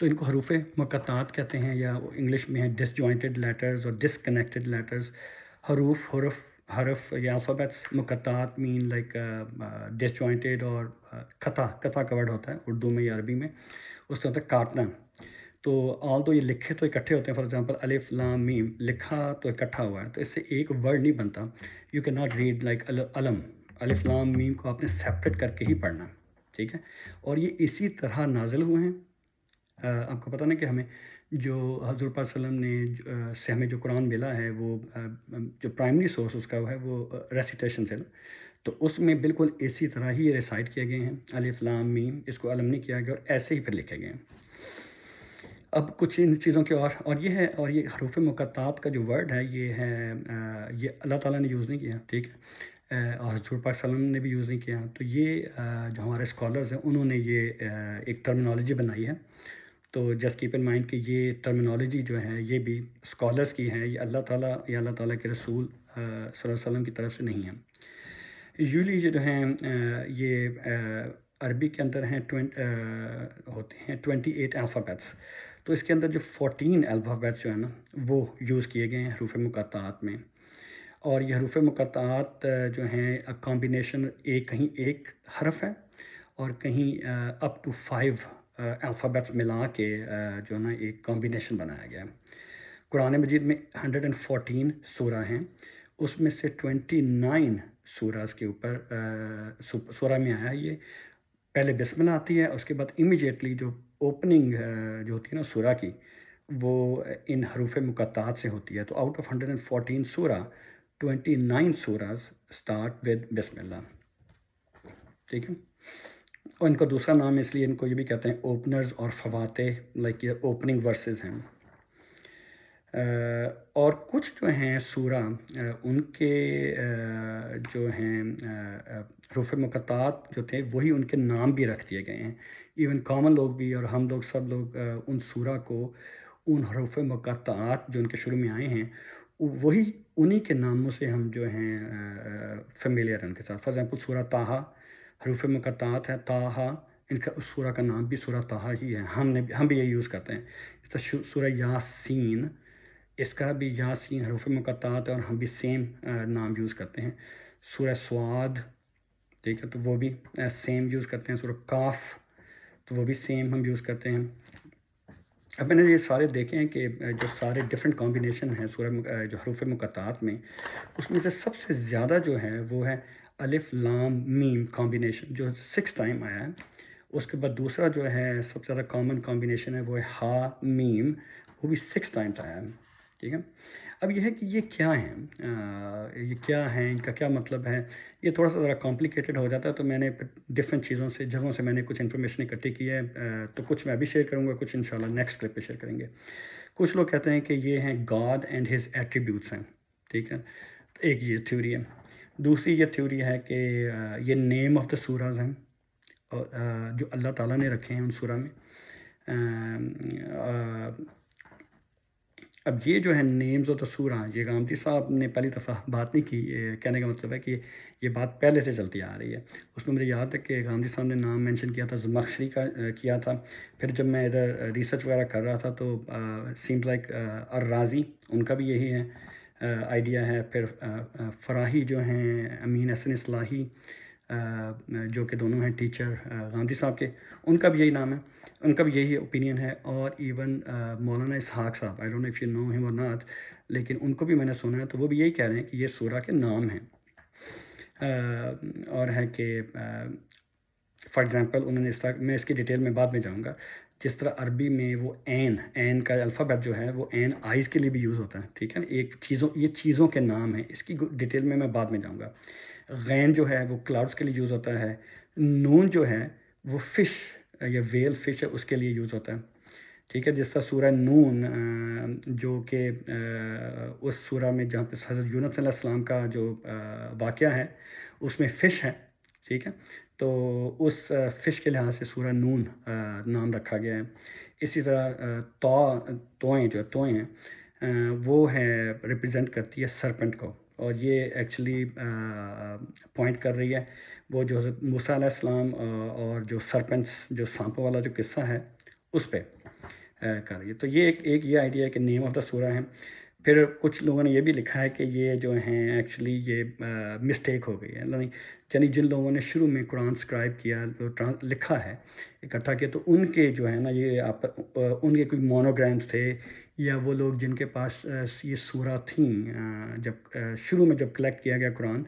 تو ان کو حروف مقطعات کہتے ہیں، یا انگلش میں ہیں ڈس جوائنٹڈ لیٹرز اور ڈسکنیکٹڈ لیٹرز. حرف یا alphabets. مقطعات main like this jointed, اور قطع کا ورڈ ہوتا ہے اردو میں یا عربی میں، اس کا ہوتا ہے کاٹنا. تو آل دو یہ لکھے تو اکٹھے ہوتے ہیں، فار ایگزامپل الف لام میم لکھا تو اکٹھا ہوا ہے، تو اس سے ایک ورڈ نہیں بنتا. You can not read like علم. الف لام میم کو آپ نے سیپریٹ کر کے ہی پڑھنا ہے، ٹھیک ہے. اور یہ اسی طرح نازل ہوئے ہیں. آپ کو پتہ نا کہ ہمیں جو حضور پاک صلی اللہ علیہ وسلم نے سے ہمیں جو قرآن ملا ہے، وہ جو پرائمری سورس اس کا وہ ہے، وہ ریسیٹیشن سے نا. تو اس میں بالکل اسی طرح ہی یہ ریسائٹ کیے گئے ہیں، الف لام میم، اس کو علم نہیں کیا گیا، اور ایسے ہی پھر لکھے گئے ہیں. اب کچھ ان چیزوں کے اور یہ ہے، اور یہ حروف مقطعات کا جو ورڈ ہے یہ ہے یہ اللہ تعالیٰ نے یوز نہیں کیا، ٹھیک ہے، اور حضور پاک صلی اللہ علیہ وسلم نے بھی یوز نہیں کیا. تو یہ جو ہمارے اسکالرز ہیں انہوں نے یہ ایک ٹرمینالوجی بنائی ہے. تو جسٹ کیپ ان مائنڈ کہ یہ ٹرمینالوجی جو ہے یہ بھی اسکالرز کی ہیں، یہ اللہ تعالیٰ یا اللہ تعالیٰ کے رسول صلی اللہ علیہ وسلم کی طرف سے نہیں ہیں. یوزلی یہ جو ہیں یہ عربی کے اندر ہیں ہوتے ہیں 28 الفابیٹس. تو اس کے اندر جو 14 الفابیٹس جو ہیں نا وہ یوز کیے گئے ہیں حروف مقطعات میں. اور یہ حروف مقطعات جو ہیں کمبینیشن کہیں ایک حرف ہے، اور کہیں اپ ٹو 5 الفابیٹس ملا کے جو ہے نا ایک کمبینیشن بنایا گیا ہے. قرآن مجید میں 114 سورہ ہیں، اس میں سے 29 سوراز کے اوپر سورہ میں آیا ہے یہ. پہلے بسم اللہ آتی ہے، اس کے بعد امیجیٹلی جو اوپننگ جو ہوتی ہے نا سورہ کی، وہ ان حروف مقطعات سے ہوتی ہے. تو آؤٹ آف 114 سورہ 29 سوراز اسٹارٹ ود بسم اللہ، ٹھیک ہے. اور ان کا دوسرا نام اس لیے ان کو یہ بھی کہتے ہیں اوپنرز اور فواتح، لائک یہ اوپننگ ورسز ہیں. اور کچھ جو ہیں سورہ ان کے جو ہیں حروف مقطعات جو تھے وہی ان کے نام بھی رکھ دیے گئے ہیں. ایون کامن لوگ بھی اور ہم لوگ سب لوگ ان سورہ کو ان حروف مقطعات جو ان کے شروع میں آئے ہیں وہی انہی کے ناموں سے ہم جو ہیں فیملیئر ہیں ان کے ساتھ. فار ایگزامپل سورہ طٰہٰ حروف مقطعات ہے طٰہٰ، ان کا اس سورہ کا نام بھی سورہ طٰہٰ ہی ہے، ہم بھی یہ یوز کرتے ہیں. اس طرح سورہ یاسین، اس کا بھی یاسین حروف مقطعات ہے اور ہم بھی سیم نام یوز کرتے ہیں. سورہ سواد، ٹھیک ہے، تو وہ بھی سیم یوز کرتے ہیں. سورہ کاف، تو وہ بھی سیم ہم یوز کرتے ہیں. اب میں نے یہ سارے دیکھے ہیں کہ جو سارے ڈفرینٹ کمبینیشن ہیں سورہ جو حروف مقطعات میں، اس میں سے سب سے زیادہ جو ہے وہ ہے الف لام میم کمبینیشن جو 6 ٹائم آیا ہے. اس کے بعد دوسرا جو ہے سب سے زیادہ کامن کمبینیشن ہے وہ ہے ہا میم، وہ بھی 6 ٹائمز آیا ہے، ٹھیک ہے. اب یہ ہے کہ یہ کیا ہیں، یہ کیا ہیں، ان کا کیا مطلب ہے. یہ تھوڑا سا ذرا کمپلیکیٹڈ ہو جاتا ہے، تو میں نے ڈفرینٹ چیزوں سے جگہوں سے میں نے کچھ انفارمیشن اکٹھی کی ہے. تو کچھ میں ابھی شیئر کروں گا، کچھ انشاءاللہ نیکسٹ کلپ پہ شیئر کریں گے. کچھ لوگ کہتے ہیں کہ یہ ہیں گاڈ اینڈ ہز ایٹریبیوٹس ہیں، ٹھیک ہے، ایک یہ تھیوری ہے. دوسری یہ تھیوری ہے کہ یہ نیم آف دا سوراز ہیں جو اللہ تعالیٰ نے رکھے ہیں ان سورہ میں. اب یہ جو ہے نیمز آف دا سورہ، یہ غامدی صاحب نے پہلی دفعہ بات نہیں کی. کہنے کا مطلب ہے کہ یہ بات پہلے سے چلتی آ رہی ہے. اس میں مجھے یاد ہے کہ غامدی صاحب نے نام مینشن کیا تھا، زمخشری کا کیا تھا. پھر جب میں ادھر ریسرچ وغیرہ کر رہا تھا تو سیمز لائک الرازی ان کا بھی یہی ہے آئیڈیا ہے. پھر فراہی جو ہیں امین حسن اصلاحی جو کہ دونوں ہیں ٹیچر غامدی صاحب کے، ان کا بھی یہی نام ہے، ان کا بھی یہی اوپینین ہے. اور even Maulana Ishaq Sahab, I don't know if you know ہم اور ناٹ، لیکن ان کو بھی میں نے سنا ہے، تو وہ بھی یہی کہہ رہے ہیں کہ یہ سورہ کے نام ہیں. اور ہے کہ فار ایگزامپل انہوں نے اس طرح، میں اس کی ڈیٹیل میں بعد میں جاؤں گا، جس طرح عربی میں وہ عین کا الفابیٹ جو ہے وہ عین آئز کے لیے بھی یوز ہوتا ہے، ٹھیک ہے نا. یہ چیزوں کے نام ہیں، اس کی ڈیٹیل میں بعد میں جاؤں گا. غین جو ہے وہ کلاؤڈس کے لیے یوز ہوتا ہے. نون جو ہے وہ فش یا ویل فش ہے، اس کے لیے یوز ہوتا ہے، ٹھیک ہے. جس طرح سورہ نون جو کہ اس سورہ میں جہاں پہ حضرت یونس علیہ السلام کا جو واقعہ ہے اس میں فش ہے، ٹھیک ہے. تو اس فش کے لحاظ سے سورہ نون نام رکھا گیا ہے. اسی طرح توئیں ہیں وہ ہے ریپرزینٹ کرتی ہے سرپنٹ کو، اور یہ ایکچولی پوائنٹ کر رہی ہے وہ جو حضرت موسیٰ علیہ السلام اور جو سرپنٹس جو سانپوں والا جو قصہ ہے اس پہ. کر رہی ہے. تو یہ ایک یہ آئیڈیا ہے کہ نیم آف دا سورہ ہے. پھر کچھ لوگوں نے یہ بھی لکھا ہے کہ یہ جو ہیں ایکچولی یہ مسٹیک ہو گئی ہے, یعنی جن لوگوں نے شروع میں قرآن سکرائب کیا, لکھا ہے, اکٹھا کیا, تو ان کے جو ہے نا یہ ان کے کوئی مونوگرامس تھے, یا وہ لوگ جن کے پاس یہ سورہ تھیں جب شروع میں جب کلیکٹ کیا گیا قرآن,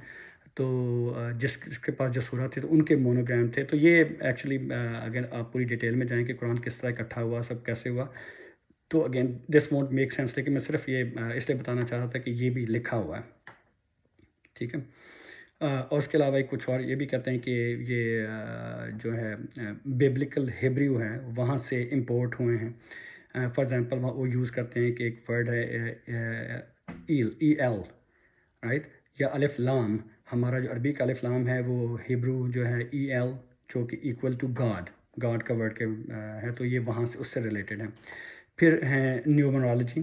تو جس کے پاس جو سورہ تھی تو ان کے مونوگرام تھے. تو یہ ایکچولی اگر آپ پوری ڈیٹیل میں جائیں کہ قرآن کس طرح اکٹھا ہوا, سب کیسے ہوا, تو again this won't make sense, لیکن میں صرف یہ اس لیے بتانا چاہ رہا تھا کہ یہ بھی لکھا ہوا ہے. ٹھیک ہے. اور اس کے علاوہ کچھ اور یہ بھی کہتے ہیں کہ یہ جو ہے بیبلیکل ہیبریو ہے وہاں سے امپورٹ ہوئے ہیں. فار ایگزامپل وہ یوز کرتے ہیں کہ ایک ورڈ ہے ایل, رائٹ, یا الف لام. ہمارا جو عربی کا الف لام ہے وہ ہیبرو جو ہے ایل, جو کہ ایکول ٹو گاڈ کا ورڈ کے ہے, تو یہ وہاں سے اس سے ریلیٹڈ ہے. پھر ہیں نیومرالوجی,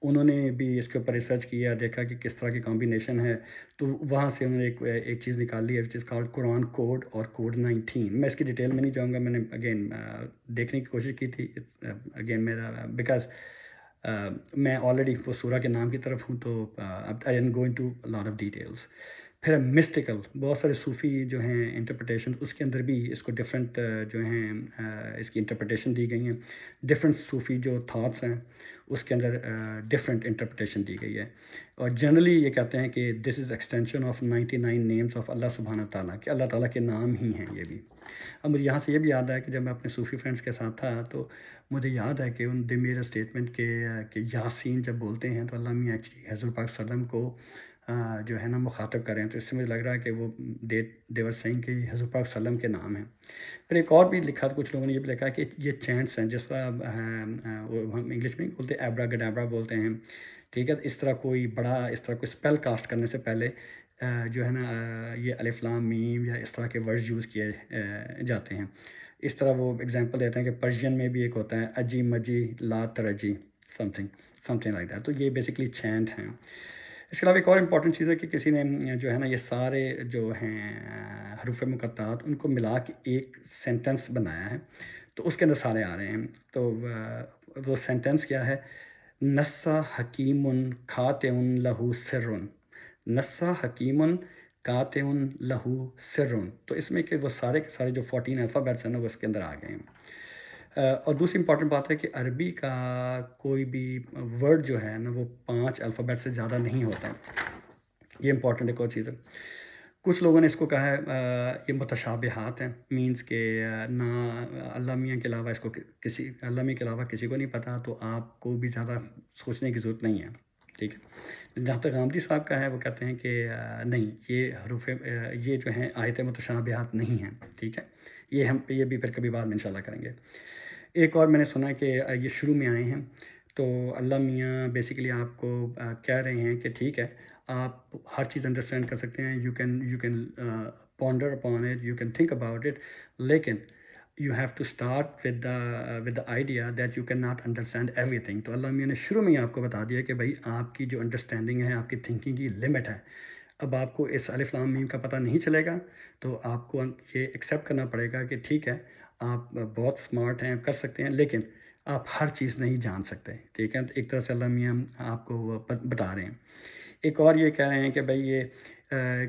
انہوں نے بھی اس کے اوپر ریسرچ کیا, دیکھا کہ کس طرح کی کمبینیشن ہے, تو وہاں سے انہوں نے ایک چیز نکال لی ہے وچ از کالڈ قرآن کوڈ اور کوڈ 19. میں اس کی ڈیٹیل میں نہیں جاؤں گا, میں نے اگین دیکھنے کی کوشش کی تھی, اگین میرا بیکاز میں آلریڈی وہ سورہ کے نام کی طرف ہوں, تو I am going to lot of details. پھر مسٹیکل, بہت سارے صوفی جو ہیں انٹرپریٹیشن, اس کے اندر بھی اس کو ڈفرینٹ جو ہیں اس کی انٹرپریٹیشن دی گئی ہیں. ڈفرینٹ صوفی جو تھاٹس ہیں اس کے اندر ڈفرینٹ انٹرپریٹیشن دی گئی ہے. اور جنرلی یہ کہتے ہیں کہ دس از ایکسٹینشن آف 99 نیمز آف اللہ سبحانہ تعالیٰ, کہ اللہ تعالیٰ کے نام ہی ہیں یہ بھی. اب مجھے یہاں سے یہ بھی یاد ہے کہ جب میں اپنے صوفی فرینڈس کے ساتھ تھا, تو مجھے یاد ہے کہ ان دے میرا اسٹیٹمنٹ کہ یاسین جب بولتے ہیں تو اللہ میاں ایکچولی حضور پاک صلی اللہ علیہ وسلم کو جو ہے نا مخاطب کریں, تو اس سے مجھے لگ رہا ہے کہ وہ دیور سینگ کہ حضور پاک صلی اللہ علیہ وسلم کے نام ہیں. پھر ایک اور بھی لکھا, کچھ لوگوں نے یہ بھی لکھا کہ یہ چینٹس ہیں, جس طرح ہم انگلش میں بولتے ایبرا گڈابرا بولتے ہیں. ٹھیک ہے. اس طرح کوئی اسپیل کاسٹ کرنے سے پہلے جو ہے نا یہ الف لام میم یا اس طرح کے ورڈز یوز کیے جاتے ہیں. اس طرح وہ اگزامپل دیتے ہیں کہ پرشین میں بھی ایک ہوتا ہے اجی مجی لا ترجی سم تھنگ لائک دیٹ. تو یہ بیسکلی چینٹ ہیں. اس کے علاوہ ایک اور امپورٹنٹ چیز ہے کہ کسی نے جو ہے نا یہ سارے جو ہیں حروف مقطعات ان کو ملا کے ایک سینٹنس بنایا ہے, تو اس کے اندر سارے آ رہے ہیں. تو وہ سینٹنس کیا ہے, نسّا حکیم کاتع لہو سر, نسّا حکیم کاتع لہو سر. تو اس میں کہ وہ سارے کے سارے جو 14 الفابیٹس ہیں نا وہ اس کے اندر آ گئے ہیں. اور دوسری امپورٹنٹ بات ہے کہ عربی کا کوئی بھی ورڈ جو ہے نا وہ 5 الفابیٹ سے زیادہ نہیں ہوتا. یہ امپورٹنٹ ایک اور چیز ہے. کچھ لوگوں نے اس کو کہا ہے یہ متشابہات ہیں, مینس کہ نہ اللہ میاں کے علاوہ اس کو اللہ میاں کے علاوہ کسی کو نہیں پتہ, تو آپ کو بھی زیادہ سوچنے کی ضرورت نہیں ہے. ٹھیک ہے. جہاں تک غامدی صاحب کا ہے وہ کہتے ہیں کہ نہیں, یہ حروف یہ جو ہیں آیت متشابہات نہیں ہیں. ٹھیک ہے. یہ بھی پھر کبھی بعد میں انشاءاللہ کریں گے. ایک اور میں نے سنا کہ یہ شروع میں آئے ہیں, تو اللہ میاں بیسیکلی آپ کو کہہ رہے ہیں کہ ٹھیک ہے آپ ہر چیز انڈرسٹینڈ کر سکتے ہیں, you can ponder upon it, you can think about it, لیکن you have to start with the idea that you can not understand every thing. تو اللہ میاں نے شروع میں ہی آپ کو بتا دیا کہ بھائی آپ کی جو انڈرسٹینڈنگ ہے, آپ کی تھنکنگ کی لمٹ ہے. اب آپ کو اس الف لام میم کا پتہ نہیں چلے گا, تو آپ کو یہ ایکسیپٹ کرنا پڑے گا کہ ٹھیک ہے آپ بہت سمارٹ ہیں, کر سکتے ہیں, لیکن آپ ہر چیز نہیں جان سکتے. ٹھیک ہے. ایک طرح سے اللہ میاں آپ کو وہ بتا رہے ہیں. ایک اور یہ کہہ رہے ہیں کہ بھائی یہ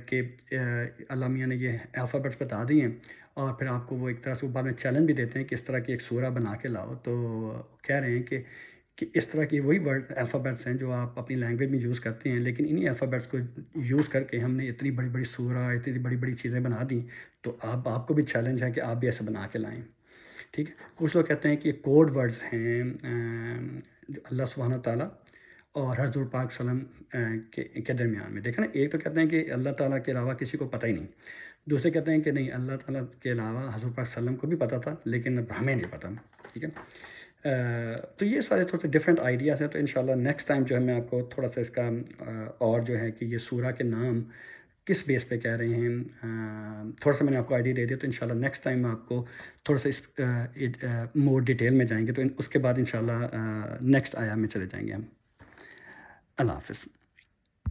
کہ اللہ میاں نے یہ الفابیٹس بتا دی ہیں, اور پھر آپ کو وہ ایک طرح سے بعد میں چیلنج بھی دیتے ہیں کہ اس طرح کی ایک سورہ بنا کے لاؤ. تو کہہ رہے ہیں کہ اس طرح کی وہی ورڈ الفابیٹس ہیں جو آپ اپنی لینگویج میں یوز کرتے ہیں, لیکن انہی الفابیٹس کو یوز کر کے ہم نے اتنی بڑی بڑی سورہ, اتنی بڑی بڑی چیزیں بنا دیں. تو آپ کو بھی چیلنج ہے کہ آپ بھی ایسے بنا کے لائیں. ٹھیک ہے. کچھ لوگ کہتے ہیں کہ یہ کوڈ ورڈز ہیں اللہ سبحانہ تعالیٰ اور حضور پاک صلی اللہ علیہ وسلم کے درمیان میں. دیکھیں نا, ایک تو کہتے ہیں کہ اللہ تعالیٰ کے علاوہ کسی کو پتہ ہی نہیں, دوسرے کہتے ہیں کہ نہیں اللہ تعالیٰ کے علاوہ حضور پاک صلی اللہ علیہ وسلم کو بھی پتہ تھا لیکن اب ہمیں نہیں پتہ. ٹھیک ہے. تو یہ سارے تھوڑے سے ڈفرینٹ آئیڈیاز ہیں. تو انشاءاللہ نیکسٹ ٹائم جو ہے میں آپ کو تھوڑا سا اس کا اور جو ہے کہ یہ سورہ کے نام کس بیس پہ کہہ رہے ہیں, تھوڑا سا میں نے آپ کو آئیڈیا دے دیا. تو انشاءاللہ نیکسٹ ٹائم آپ کو تھوڑا سا مور ڈیٹیل میں جائیں گے, تو اس کے بعد انشاءاللہ نیکسٹ آیا میں چلے جائیں گے ہم. اللہ حافظ.